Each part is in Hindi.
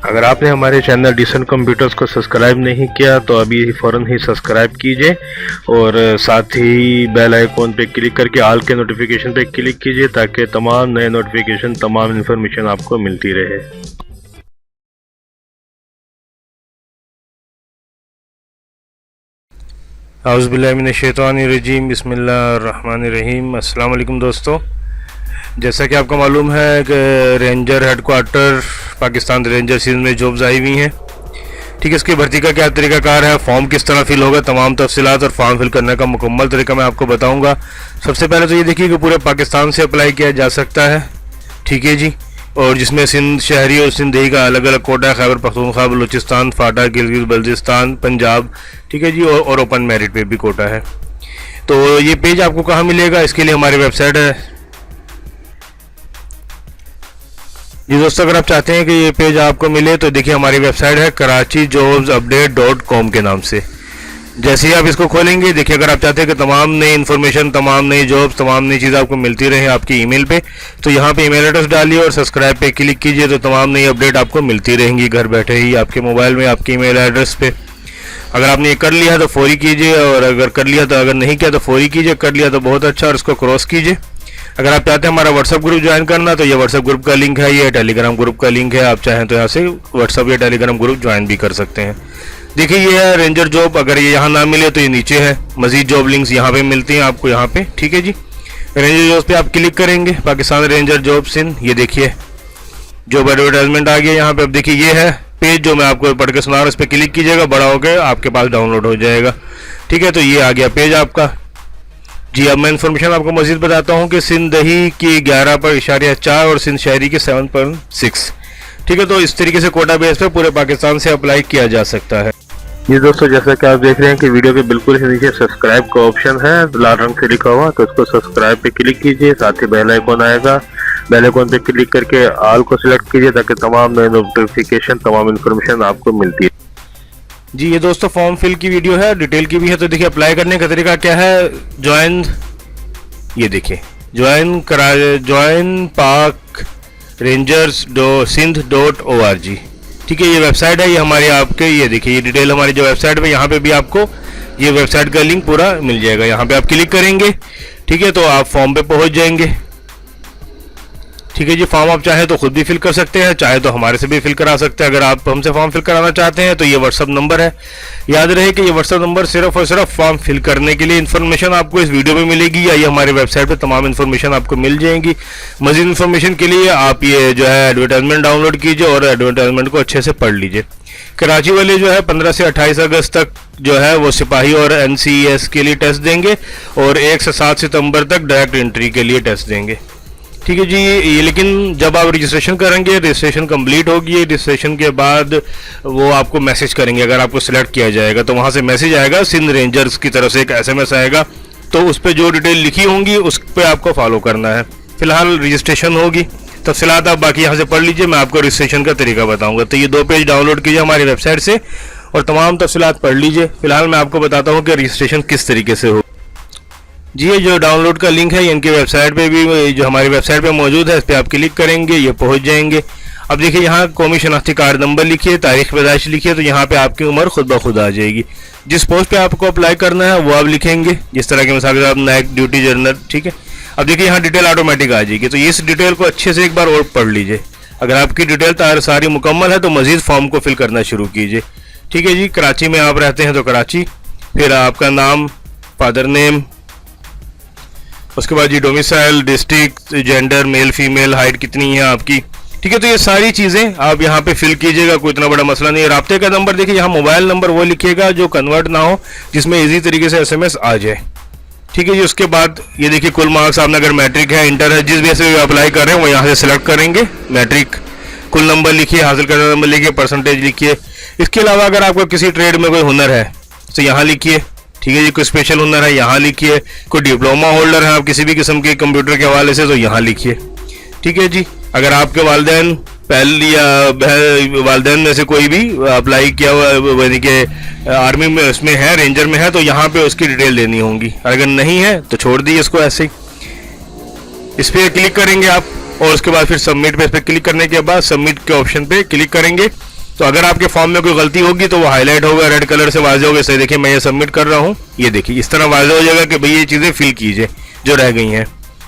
अगर आपने हमारे चैनल डिसेंट कंप्यूटर्स को सब्सक्राइब नहीं किया तो अभी फ़ौरन ही सब्सक्राइब कीजिए और साथ ही बेल आइकॉन पे क्लिक करके ऑल के नोटिफिकेशन पे क्लिक कीजिए ताकि तमाम नए नोटिफिकेशन तमाम इन्फॉर्मेशन आपको मिलती रहे। औज़ुबिल्लाहिमिनश्शैतानिर्रजीम बिस्मिल्लाहिर्रहमानिर्रहीम। अस्सलाम वालेकुम दोस्तों, जैसा कि आपको मालूम है कि ranger headquarter Pakistan ranger series में जॉब्स आई हुई हैं। ठीक है, इसकी भर्ती का क्या तरीकाकार है, फॉर्म किस तरह फिल होगा, तमाम तफसीलात और फॉर्म फिल करने का मुकम्मल तरीका मैं आपको बताऊंगा। सबसे पहले तो ये देखिए कि पूरे पाकिस्तान से अप्लाई किया जा सकता है। ठीक है जी, और जिसमें सिंध शहरी और सिंधी का अलग अलग कोटा है, खैबर पख्तूनख्वा, बलूचिस्तान, फाटा, गिलगित बल्तिस्तान, पंजाब। ठीक है जी, और ओपन मेरिट पे भी कोटा है। तो ये पेज आपको कहाँ मिलेगा, इसके लिए हमारी वेबसाइट है जी दोस्तों। अगर आप चाहते हैं कि ये पेज आपको मिले तो देखिए हमारी वेबसाइट है karachijobsupdate.com के नाम से। जैसे ही आप इसको खोलेंगे देखिए, अगर आप चाहते हैं कि तमाम नई इन्फॉर्मेशन, तमाम नई जॉब्स, तमाम नई चीज़ें आपको मिलती रहे आपकी ईमेल पे, तो यहाँ पे ईमेल एड्रेस डालिए और सब्सक्राइब पे क्लिक कीजिए तो तमाम नई अपडेट आपको मिलती रहेंगी घर बैठे ही आपके मोबाइल में आपके ईमेल एड्रेस पे। अगर आपने ये कर लिया तो फौरी कीजिए, और अगर कर लिया तो, अगर नहीं किया तो फौरी कीजिए, कर लिया तो बहुत अच्छा, और इसको क्रॉस कीजिए। अगर आप चाहते हैं हमारा व्हाट्सअप ग्रुप ज्वाइन करना तो ये व्हाट्सअप ग्रुप का लिंक है, ये टेलीग्राम ग्रुप का लिंक है। आप चाहें तो यहाँ से व्हाट्सअप या टेलीग्राम ग्रुप ज्वाइन भी कर सकते हैं। देखिए ये है रेंजर जॉब, अगर ये यहाँ ना मिले तो ये नीचे है, मजीद जॉब लिंक्स यहाँ पे मिलती हैं आपको यहाँ पे। ठीक है जी, रेंजर जॉब पे आप क्लिक करेंगे, पाकिस्तान रेंजर जॉब सिंध, ये देखिए जॉब एडवर्टाइजमेंट आ गया यहाँ पे। अब देखिए ये है पेज जो मैं आपको पढ़ के सुना रहा हूँ, इस पर क्लिक कीजिएगा, बड़ा होकर आपके पास डाउनलोड हो जाएगा। ठीक है, तो ये आ गया पेज आपका जी। अब मैं इन्फॉर्मेशन आपको मजीद बताता हूँ कि सिंधी की 11.4 और सिंध शहरी की 7.6। ठीक है, तो इस तरीके से कोटा बेस पे पूरे पाकिस्तान से अप्लाई किया जा सकता है। जी दोस्तों, जैसा कि आप देख रहे हैं कि वीडियो के बिल्कुल ही नीचे सब्सक्राइब का ऑप्शन है लाल रंग से लिखा हुआ, तो उसको सब्सक्राइब पे क्लिक कीजिए। साथ ही बेल आइकॉन आएगा, बेल आइकॉन पे क्लिक करके ऑल को सिलेक्ट कीजिए ताकि तमाम नए नोटिफिकेशन, तमाम इन्फॉर्मेशन आपको मिलती है। जी ये दोस्तों फॉर्म फिल की वीडियो है, डिटेल की भी है। तो देखिए अप्लाई करने का तरीका क्या है, ज्वाइन, ये देखिए ज्वाइन पाक रेंजर्स सिंध.org। ठीक है, ये वेबसाइट है, ये हमारी आपके, ये देखिए ये डिटेल हमारी जो वेबसाइट पे, यहाँ पे भी आपको ये वेबसाइट का लिंक पूरा मिल जाएगा। यहाँ पे आप क्लिक करेंगे, ठीक है, तो आप फॉर्म पे पहुँच जाएंगे। ठीक है जी, फॉर्म आप चाहे तो खुद भी फिल कर सकते हैं, चाहे तो हमारे से भी फिल करा सकते हैं। अगर आप हमसे फॉर्म फिल कराना चाहते हैं तो ये व्हाट्सअप नंबर है, याद रहे कि ये व्हाट्सअप नंबर सिर्फ और सिर्फ फॉर्म फिल करने के लिए। इन्फॉर्मेशन आपको इस वीडियो में मिलेगी या ये हमारी वेबसाइट पे तमाम इन्फॉर्मेशन आपको मिल जाएंगी। मजीद इन्फॉर्मेशन के लिए आप ये जो है एडवर्टाइजमेंट डाउनलोड कीजिए और एडवर्टाइजमेंट को अच्छे से पढ़ लीजिए। कराची वाले जो है 15 से 28 अगस्त तक जो है वो सिपाही और NCES के लिए टेस्ट देंगे, और 1 से 7 सितंबर तक डायरेक्ट एंट्री के लिए टेस्ट देंगे। ठीक है जी, ये लेकिन जब आप रजिस्ट्रेशन करेंगे, रजिस्ट्रेशन कंप्लीट होगी, रजिस्ट्रेशन के बाद वो आपको मैसेज करेंगे। अगर आपको सिलेक्ट किया जाएगा तो वहाँ से मैसेज आएगा, सिंध रेंजर्स की तरफ से एक SMS आएगा, तो उस पर जो डिटेल लिखी होंगी उस पर आपको फॉलो करना है। फिलहाल रजिस्ट्रेशन होगी, तफसीलात आप बाकी यहाँ से पढ़ लीजिए, मैं आपको रजिस्ट्रेशन का तरीका बताऊँगा। तो ये 2 पेज डाउनलोड कीजिए हमारी वेबसाइट से और तमाम तफसीलात पढ़ लीजिए। फिलहाल मैं आपको बताता हूँ कि रजिस्ट्रेशन किस तरीके से हो। जी ये जो डाउनलोड का लिंक है ये इनकी वेबसाइट पे भी, जो हमारी वेबसाइट पे मौजूद है, इस पर आप क्लिक करेंगे, ये पहुंच जाएंगे। अब देखिए यहाँ कौमी शनाख्ती कार्ड नंबर लिखिए, तारीख पैदाइश लिखिए, तो यहाँ पे आपकी उम्र खुद ब खुद आ जाएगी। जिस पोस्ट पे आपको अप्लाई करना है वो आप लिखेंगे, जिस तरह के मिसाल आप नायक ड्यूटी जनरल। ठीक है, अब देखिए यहाँ डिटेल ऑटोमेटिक आ जाएगी, तो इस डिटेल को अच्छे से एक बार और पढ़ लीजिए। अगर आपकी डिटेल सारी मुकम्मल है तो मजीद फॉर्म को फिल करना शुरू कीजिए। ठीक है जी, कराची में आप रहते हैं तो कराची, फिर आपका नाम, फादर नेम, उसके बाद जी domicile, district, gender, male female, height कितनी है आपकी। ठीक है, तो ये सारी चीज़ें आप यहाँ पे फिल कीजिएगा, कोई इतना बड़ा मसला नहीं है। राब्ते का नंबर देखिए, यहाँ मोबाइल नंबर वो लिखिएगा जो कन्वर्ट ना हो, जिसमें इजी तरीके से SMS आ जाए। ठीक है जी, उसके बाद ये देखिए कुल मार्क्स, आपने अगर मैट्रिक है, इंटर है, जिस बेस पे अप्लाई कर रहे हैं वो यहाँ से सिलेक्ट करेंगे। मैट्रिक, कुल नंबर लिखिए, हासिल करने नंबर लिखिए, परसेंटेज लिखिए। इसके अलावा अगर आपको किसी ट्रेड में कोई हुनर है तो यहाँ लिखिए। ठीक है जी, कोई स्पेशल हुनर है यहाँ लिखिए, कोई डिप्लोमा होल्डर है आप किसी भी किस्म के कंप्यूटर के हवाले से तो यहाँ लिखिए। ठीक है जी, अगर आपके वालिदैन पहले या वालिदैन में से कोई भी अप्लाई किया हुआ यानी कि आर्मी में उसमें है, रेंजर में है, तो यहाँ पे उसकी डिटेल देनी होगी। अगर नहीं है तो छोड़ दीजिए इसको ऐसे ही। इस पर क्लिक करेंगे आप और उसके बाद फिर सबमिट पे क्लिक करने के बाद सबमिट के ऑप्शन पे क्लिक करेंगे तो अगर आपके फॉर्म में कोई गलती होगी तो वो हाईलाइट होगा, रेड कलर से वाज़ेह होगा। इसे देखिए, मैं ये सबमिट कर रहा हूँ, ये देखिए इस तरह वाज़ेह हो जाएगा कि भाई ये चीज़ें फिल कीजिए जो रह गई हैं,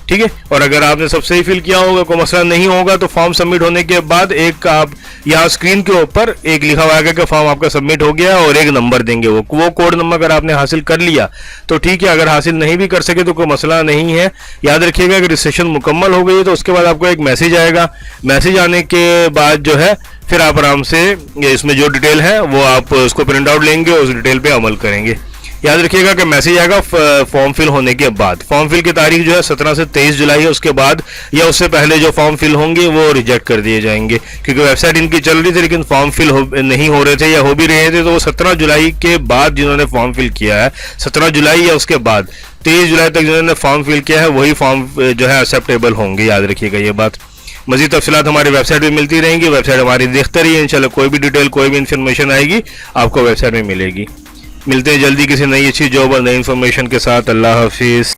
ठीक है। और अगर आपने सब सही फिल किया होगा, कोई मसला नहीं होगा, तो फॉर्म सबमिट होने के बाद एक आप यहाँ स्क्रीन के ऊपर एक लिखा हुआ है कि फॉर्म आपका सबमिट हो गया, और एक नंबर देंगे। वो कोड नंबर अगर आपने हासिल कर लिया तो ठीक है, अगर हासिल नहीं भी कर सके तो कोई मसला नहीं है। याद रखिएगा कि रजिस्ट्रेशन मुकम्मल हो गई है तो उसके बाद आपको एक मैसेज आएगा। मैसेज आने के बाद जो है फिर आप आराम से इसमें जो डिटेल है वो आप उसको प्रिंट आउट लेंगे, उस डिटेल पे अमल करेंगे। याद रखिएगा कि मैसेज आएगा फॉर्म फिल होने के बाद। फॉर्म फिल की तारीख जो है 17 से 23 जुलाई है। उसके बाद या उससे पहले जो फॉर्म फिल होंगे वो रिजेक्ट कर दिए जाएंगे, क्योंकि वेबसाइट इनकी चल रही थी लेकिन फॉर्म फिल नहीं हो रहे थे या हो भी रहे थे। तो वो 17 जुलाई के बाद जिन्होंने फॉर्म फिल किया है, 17 जुलाई या उसके बाद 23 जुलाई तक जिन्होंने फॉर्म फिल किया है, वही फॉर्म जो है एक्सेप्टेबल होंगे। याद रखिएगा ये बात। मज़ीद तफसीलात हमारी वेबसाइट पे मिलती रहेंगी। वेबसाइट हमारी देखते रहिए, इंशाल्लाह कोई भी डिटेल, कोई भी इन्फॉर्मेशन आएगी आपको वेबसाइट में मिलेगी। मिलते हैं जल्दी किसी नई अच्छी जॉब और नई इन्फॉर्मेशन के साथ। अल्लाह हाफिज़।